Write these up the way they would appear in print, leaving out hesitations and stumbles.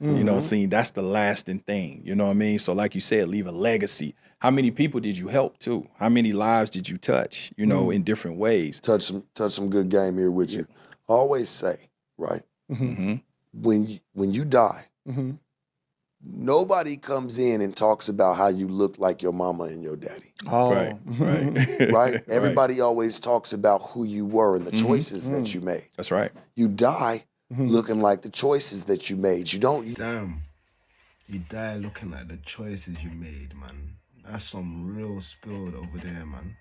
You know what I'm saying? That's the lasting thing. You know what I mean? So like you said, leave a legacy. How many people did you help too? How many lives did you touch, you know, in different ways? Touch some good game here with you. I always say, right? Mm-hmm. When you die, nobody comes in and talks about how you look like your mama and your daddy. Oh. Right, right. Right? Everybody always talks about who you were and the choices that you made. That's right. You die looking like the choices that you made. You don't. Damn. You die looking at the choices you made, man. That's some real spill over there, man.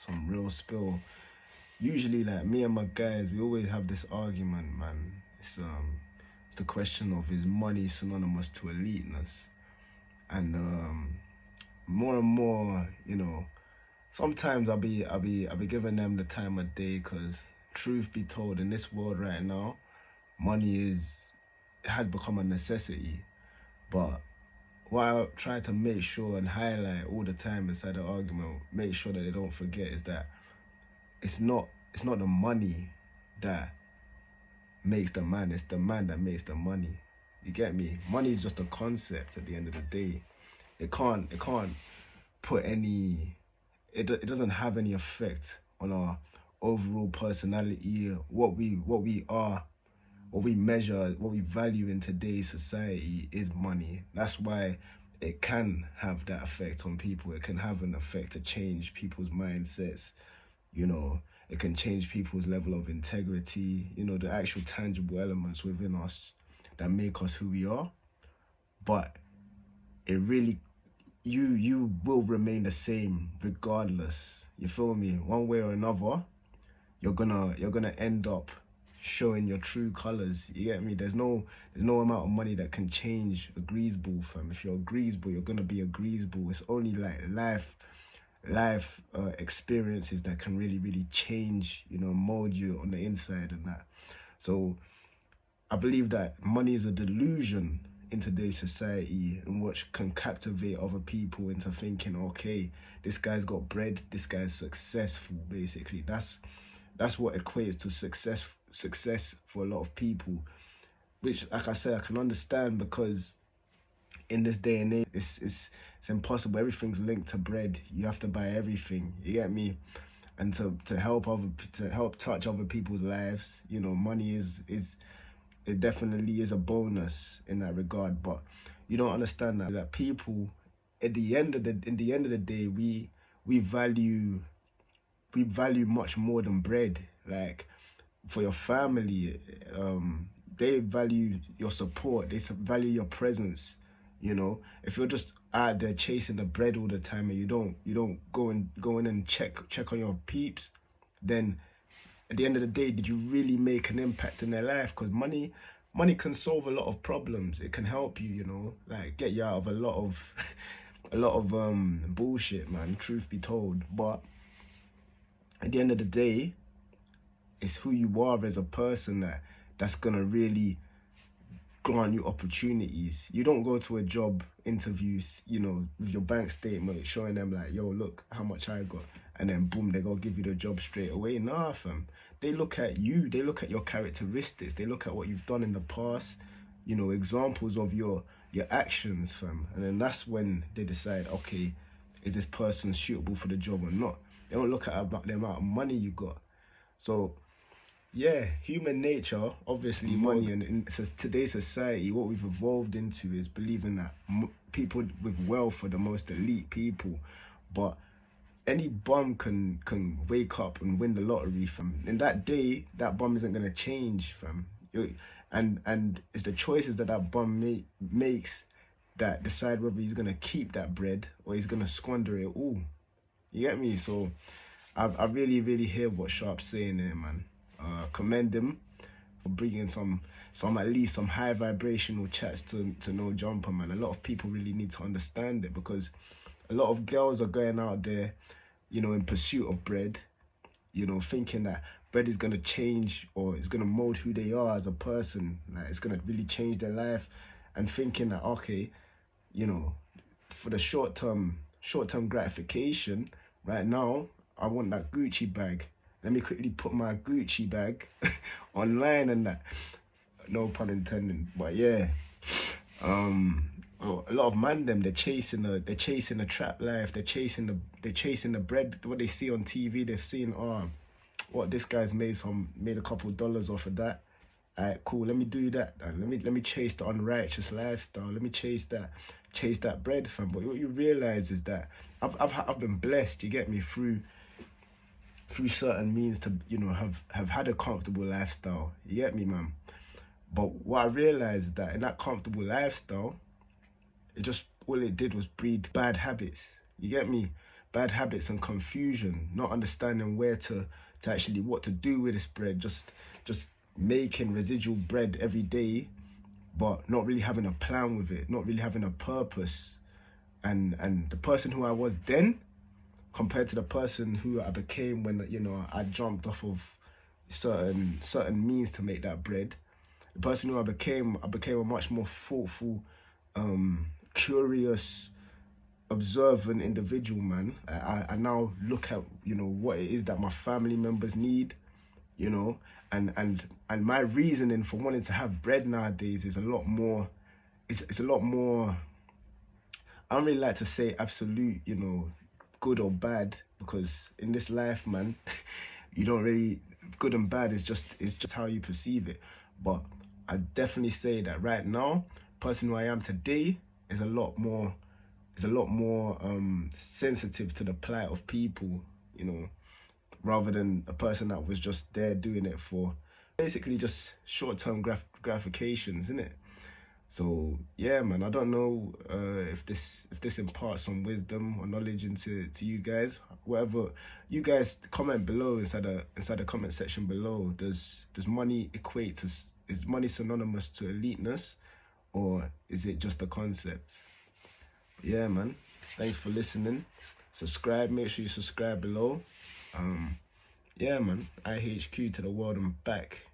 Some real spill. Usually, like, me and my guys, we always have this argument, man. It's the question of, is money synonymous to eliteness? And more and more, you know, sometimes I'll be giving them the time of day, because truth be told, in this world right now, money has become a necessity. But what I try to make sure and highlight all the time inside the argument, make sure that they don't forget, is that it's not the money that makes the man, it's the man that makes the money. You get me? Money is just a concept at the end of the day. It can't put any, it doesn't have any effect on our overall personality, what we are. What we measure, what we value in today's society is money. That's why it can have that effect on people. It can have an effect to change people's mindsets. You know, it can change people's level of integrity, you know, the actual tangible elements within us that make us who we are. But it really, you will remain the same regardless. You feel me? One way or another, you're gonna end up showing your true colors. You get me? There's no amount of money that can change a greaseball, fam. If you're a greaseball, you're gonna be a greaseball. It's only like life experiences that can really change, you know, mold you on the inside and that. So I believe that money is a delusion in today's society, and which can captivate other people into thinking, okay, this guy's got bread, this guy's successful. Basically, that's what equates to success for a lot of people, which, like I said, I can understand, because in this day and age, it's impossible. Everything's linked to bread. You have to buy everything. You get me? And to help touch other people's lives, you know, money it definitely is a bonus in that regard. But you don't understand that people, in the end of the day, we value much more than bread. Like, for your family, they value your support, they value your presence. You know, if you're just out there chasing the bread all the time and you don't go in and check on your peeps, then at the end of the day, did you really make an impact in their life? Because money can solve a lot of problems. It can help you, you know, like get you out of a lot of bullshit, man, truth be told. But at the end of the day, it's who you are as a person that's gonna really grant you opportunities. You don't go to a job interview, you know, with your bank statement showing them like, yo, look how much I got, and then boom, they go give you the job straight away. Nah, fam. They look at you, they look at your characteristics, they look at what you've done in the past, you know, examples of your actions, fam. And then that's when they decide, okay, is this person suitable for the job or not? They don't look at the amount of money you got. So yeah, human nature, obviously money, and in today's society, what we've evolved into is believing that people with wealth are the most elite people. But any bum can wake up and win the lottery, fam. In that day, that bum isn't going to change, fam. And it's the choices that bum makes that decide whether he's going to keep that bread or he's going to squander it all. You get me? So I really hear what Sharp's saying there, man. Commend him for bringing some at least some high vibrational chats to No Jumper, man. A lot of people really need to understand it, because a lot of girls are going out there, you know, in pursuit of bread, you know, thinking that bread is going to change or it's going to mold who they are as a person, like it's going to really change their life, and thinking that, okay, you know, for the short-term gratification, right now, I want that Gucci bag. Let me quickly put my Gucci bag online and that. No pun intended, but yeah. Oh, a lot of man them they're chasing the trap life, they're chasing the bread, what they see on TV. They've seen, oh, what this guy's made a couple dollars off of that. Alright, cool, let me do that. Let me chase the unrighteous lifestyle. Let me chase that bread, fam. But what you realize is that I've been blessed, you get me, through certain means to, you know, have had a comfortable lifestyle. You get me, man? But what I realized is that in that comfortable lifestyle, all it did was breed bad habits. You get me? Bad habits and confusion, not understanding where to actually what to do with this bread, just making residual bread every day, but not really having a plan with it, not really having a purpose. And the person who I was then compared to the person who I became when, you know, I jumped off of certain means to make that bread. The person who I became a much more thoughtful, curious, observant individual, man. I now look at, you know, what it is that my family members need, you know, and my reasoning for wanting to have bread nowadays is a lot more, it's a lot more, I don't really like to say absolute, you know, good or bad, because in this life, man, you don't really, good and bad is just how you perceive it. But I definitely say that right now, the person who I am today is a lot more sensitive to the plight of people, you know, rather than a person that was just there doing it for basically just short-term gratifications, innit? So yeah, man, I don't know if this imparts some wisdom or knowledge into you guys. Whatever you guys comment below, inside the comment section below. Does money equate to, is money synonymous to eliteness, or is it just a concept? Yeah, man. Thanks for listening. Subscribe. Make sure you subscribe below. Yeah, man. IHQ to the world and back.